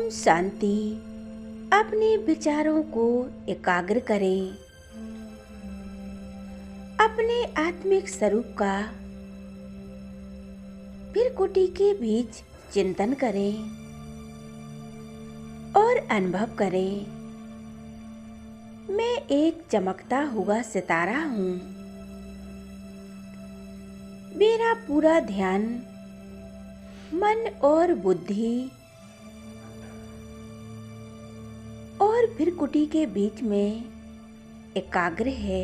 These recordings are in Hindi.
ओम शांति। अपने विचारों को एकाग्र करें। अपने आत्मिक स्वरूप का भृकुटी के बीच चिंतन करें और अनुभव करें। मैं एक चमकता हुआ सितारा हूँ। मेरा पूरा ध्यान मन और बुद्धि और भृकुटी के बीच में एकाग्र है।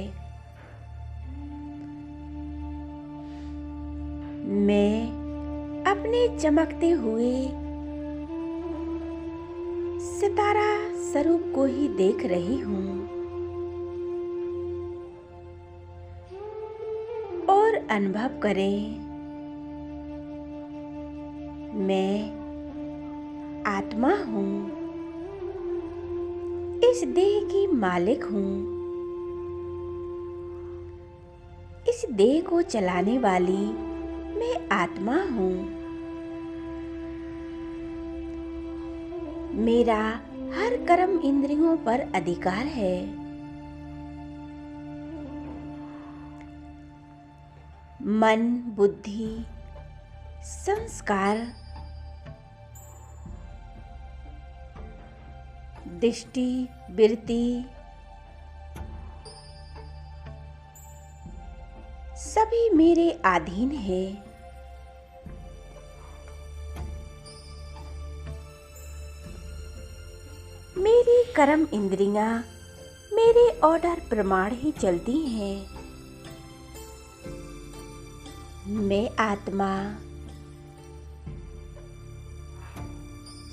मैं अपने चमकते हुए सितारा स्वरूप को ही देख रही हूँ और अनुभव करें। मैं आत्मा हूँ। इस देह की मालिक हूँ। इस देह को चलाने वाली मैं आत्मा हूँ। मेरा हर कर्म इंद्रियों पर अधिकार है। मन, बुद्धि, संस्कार, दृष्टि, वृत्ति सभी मेरे अधीन है। मेरी कर्म इंद्रियां मेरे ऑर्डर प्रमाण ही चलती हैं। मैं आत्मा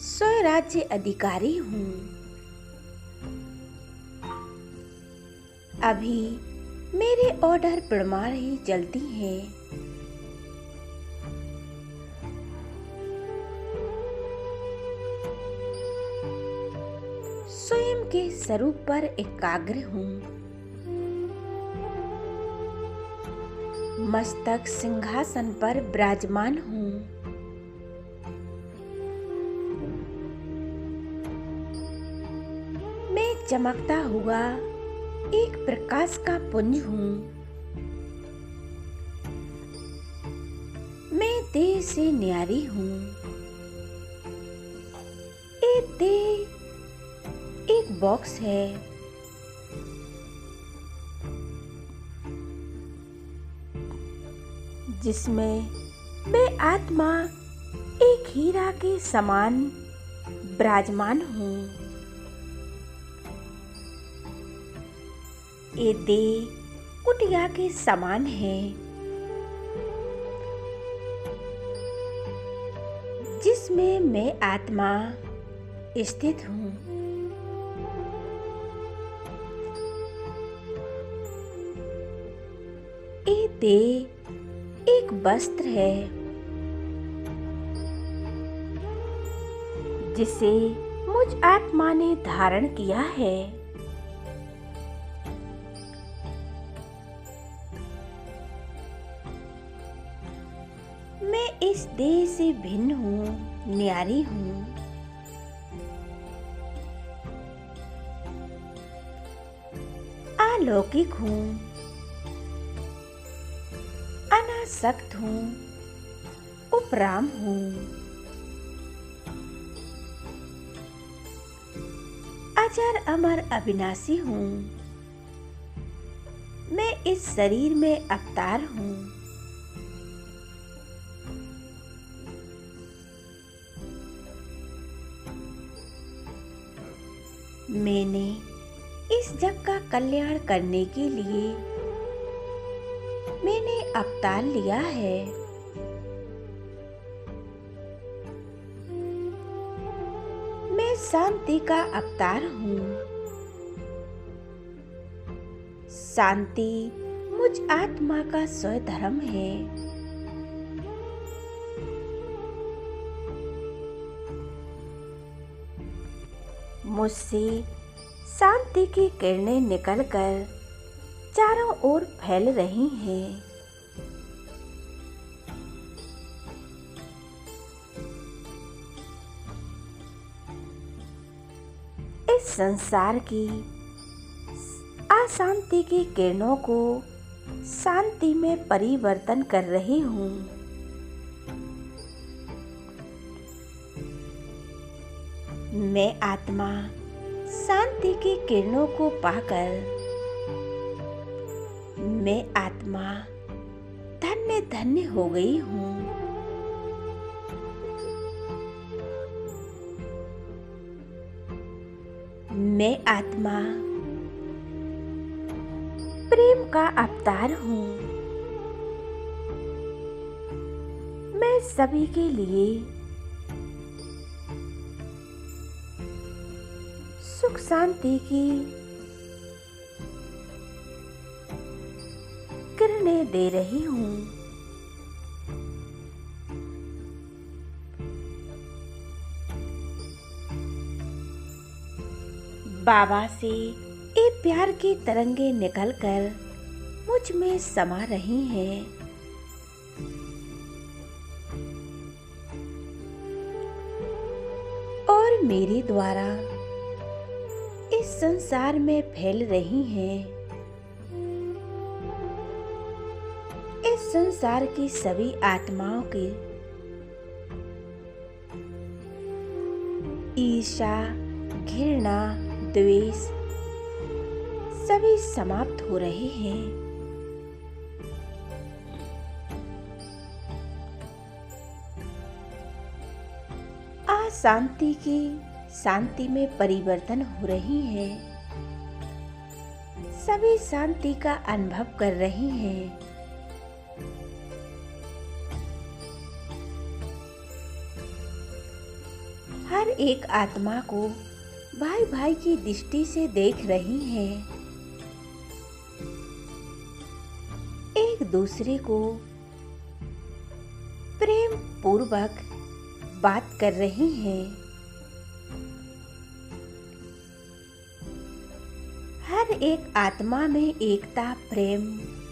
स्वराज्य अधिकारी हूँ। अभी मेरे ऑर्डर प्रमाण ही चलती हैं। स्वयं के स्वरूप पर एकाग्र हूँ। मस्तक सिंहासन पर विराजमान हूँ। मैं चमकता हुआ एक प्रकाश का पुंज हूँ। मैं देह से न्यारी हूँ। एक देह एक बॉक्स है। जिसमें मैं आत्मा एक हीरा के समान विराजमान हूँ। ये देह कुटिया के समान है। जिसमें मैं आत्मा स्थित हूँ। ये देह एक वस्त्र है जिसे मुझ आत्मा ने धारण किया है। मैं इस देह से भिन्न हूँ, न्यारी हूँ। अलौकिक हूँ, अनासक्त हूँ, उपराम हूँ। अजर अमर अविनाशी हूँ। मैं इस शरीर में अवतार हूँ। मैंने इस जग का कल्याण करने के लिए मैंने अवतार लिया है। मैं शांति का अवतार हूँ। शांति मुझ आत्मा का स्वधर्म है। मुझसे शांति की किरणें निकलकर चारों ओर फैल रही हैं। इस संसार की अशांति की किरणों को शांति में परिवर्तन कर रही हूँ। मैं आत्मा शांति की किरणों को पाकर मैं आत्मा धन्य धन्य हो गई हूँ। मैं आत्मा प्रेम का अवतार हूँ। मैं सभी के लिए सुख शांति की किरणें दे रही हूँ। बाबा से ये प्यार की तरंगे निकलकर मुझ में समा रही हैं। और मेरे द्वारा इस संसार में फैल रही हैं। इस संसार की सभी आत्माओं की ईर्ष्या, घृणा, द्वेष सभी समाप्त हो रहे हैं। अशांति की शांति में परिवर्तन हो रही है। सभी शांति का अनुभव कर रही हैं। हर एक आत्मा को भाई भाई की दृष्टि से देख रही हैं। एक दूसरे को प्रेम पूर्वक बात कर रही हैं। हर एक आत्मा में एकता, प्रेम,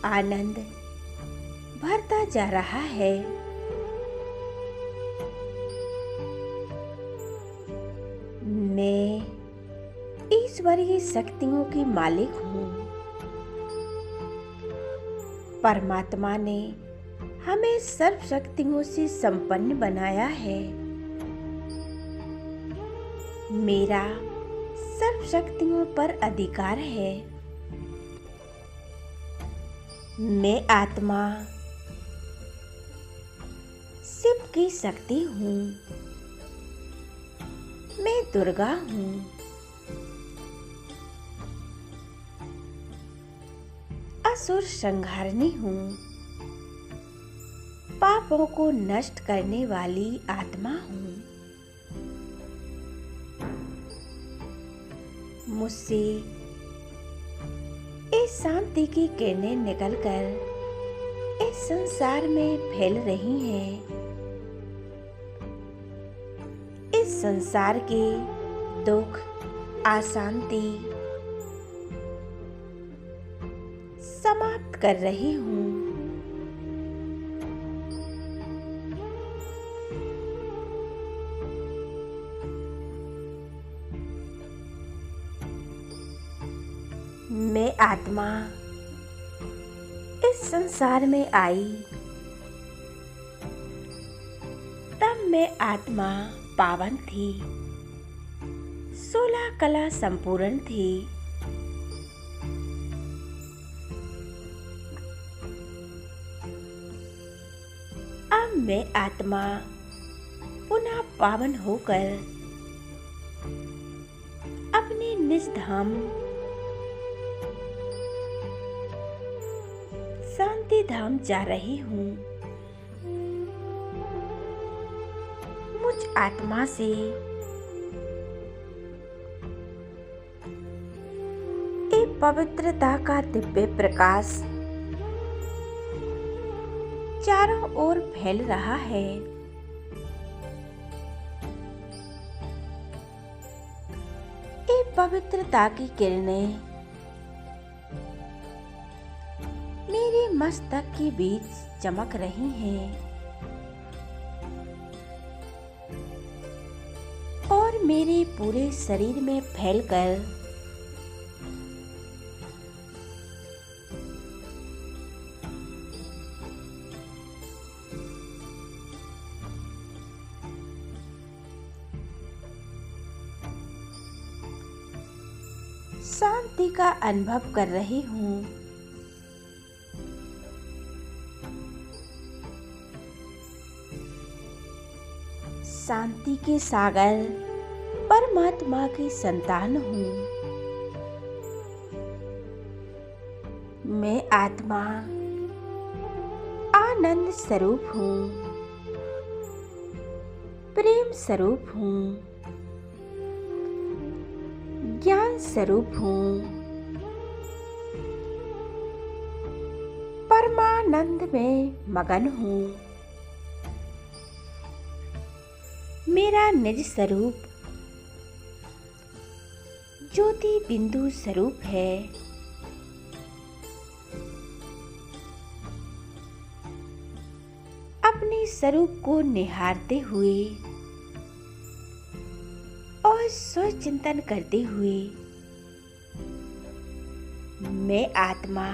आनंद भरता जा रहा है। मैं ईश्वरीय शक्तियों की मालिक हूँ। परमात्मा ने हमें सर्व शक्तियों से संपन्न बनाया है। मेरा सर्व शक्तियों पर अधिकार है। मैं आत्मा शिव की शक्ति हूँ। मैं दुर्गा हूँ। असुर संहारनी हूँ। पापों को नष्ट करने वाली आत्मा हूँ। मुझसे इस शांति की किरणें निकलकर इस संसार में फैल रही हैं। इस संसार के दुख, अशांति समाप्त कर रही हूँ। मैं आत्मा इस संसार में आई तब मैं आत्मा पावन थी। 16 कला संपूर्ण थी। अब मैं आत्मा पुनः पावन होकर अपने निज धाम शांति धाम जा रही हूँ। मुझ आत्मा से एक पवित्रता का दिव्य प्रकाश चारों ओर फैल रहा है। एक पवित्रता की किरणें मेरे मस्तक के बीच चमक रही हैं और मेरे पूरे शरीर में फैलकर शांति का अनुभव कर रही हूँ। शांति के सागर परमात्मा की संतान हूँ। मैं आत्मा आनंद स्वरूप हूँ, प्रेम स्वरूप हूँ, ज्ञान स्वरूप हूँ, परमानंद में मगन हूँ। मेरा निज स्वरूप ज्योति बिंदु स्वरूप है। अपने स्वरूप को निहारते हुए और स्वचिंतन करते हुए मैं आत्मा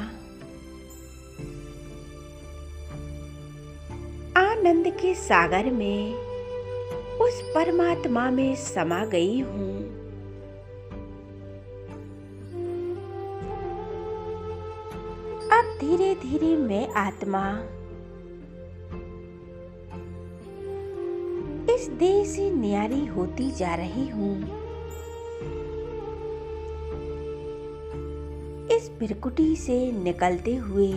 आनंद के सागर में उस परमात्मा में समा गई हूँ। अब धीरे धीरे मैं आत्मा इस देह से न्यारी होती जा रही हूँ। इस बिरकुटी से निकलते हुए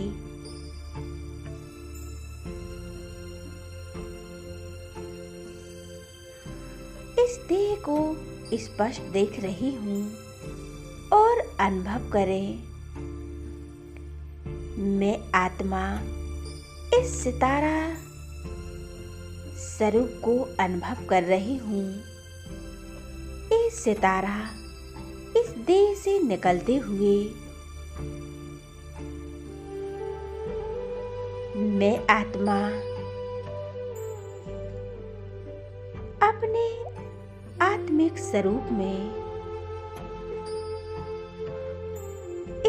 इस देह को स्पष्ट देख रही हूँ और अनुभव करें, मैं आत्मा इस सितारा स्वरूप को अनुभव कर रही हूँ। ये सितारा इस देह से निकलते हुए मैं आत्मा अपने आत्मिक स्वरूप में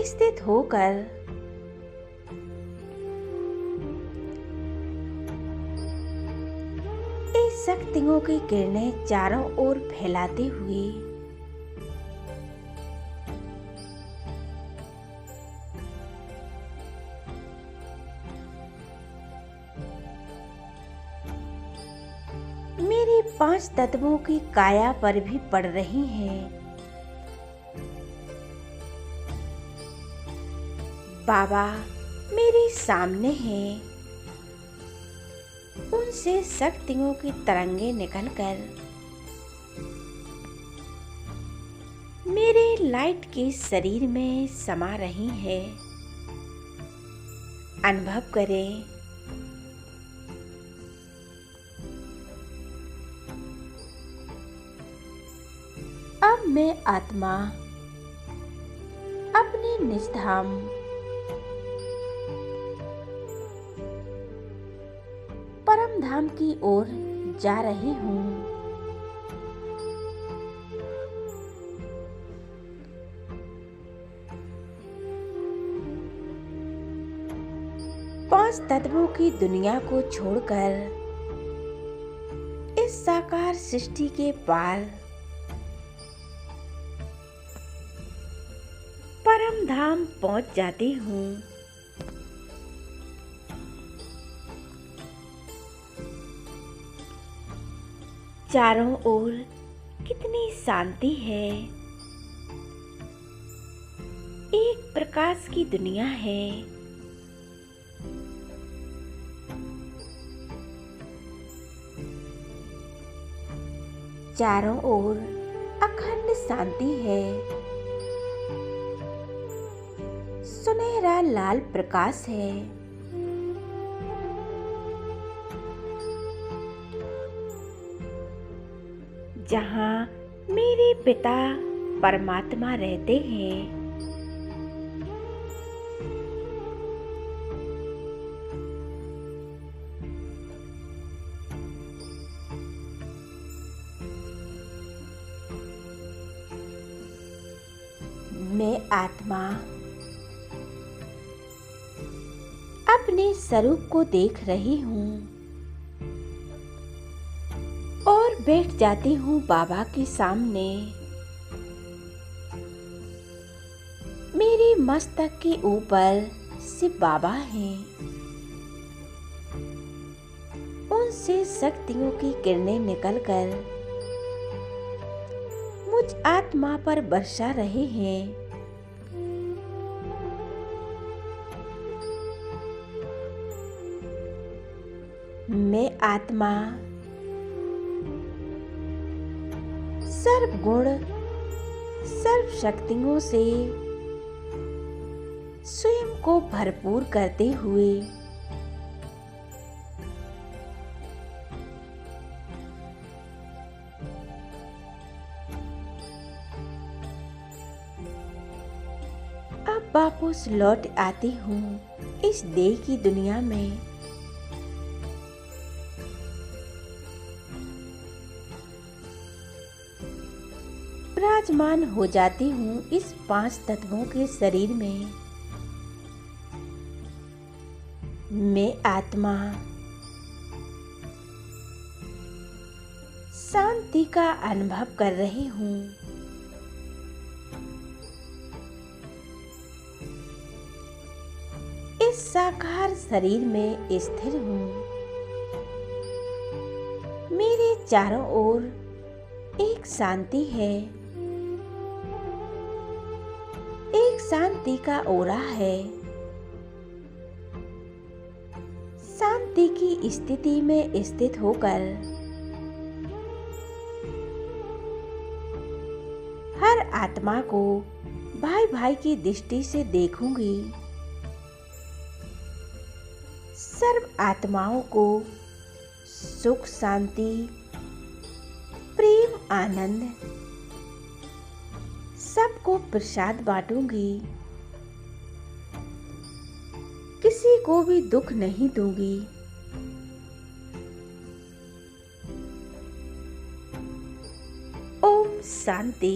स्थित होकर इस शक्तियों की किरणें चारों ओर फैलाते हुए मेरे 5 तत्वों की काया पर भी पड़ रही हैं। बाबा मेरे सामने हैं। उनसे शक्तियों की तरंगे निकलकर मेरे लाइट के शरीर में समा रही है। अनुभव करें, अब मैं आत्मा अपने निज धाम परम धाम की ओर जा रही हूँ। पांच तत्वों की दुनिया को छोड़कर इस साकार सृष्टि के पार परम धाम पहुंच जाती हूँ। चारों ओर कितनी शांति है। एक प्रकाश की दुनिया है। चारों ओर अखंड शांति है। सुनहरा लाल प्रकाश है। जहाँ मेरे पिता परमात्मा रहते हैं। मैं आत्मा अपने स्वरूप को देख रही हूँ और बैठ जाती हूँ बाबा के सामने। मेरे मस्तक के ऊपर सिर्फ बाबा हैं। उनसे शक्तियों की किरणें निकलकर मुझ आत्मा पर बरसा रहे हैं। मैं आत्मा सर्व गुण सर्व शक्तियों से स्वयं को भरपूर करते हुए अब वापस लौट आती हूँ इस देह की दुनिया में। विराजमान हो जाती हूँ इस 5 तत्वों के शरीर में। मैं आत्मा शांति का अनुभव कर रही हूँ। इस साकार शरीर में स्थिर हूँ। मेरे चारों ओर एक शांति है, एक शांति का ओरा है। शांति की स्थिति में स्थित होकर हर आत्मा को भाई भाई की दृष्टि से देखूंगी। सर्व आत्माओं को सुख शांति प्रेम आनंद सबको प्रसाद बांटूंगी। किसी को भी दुख नहीं दूंगी। ओम शांति।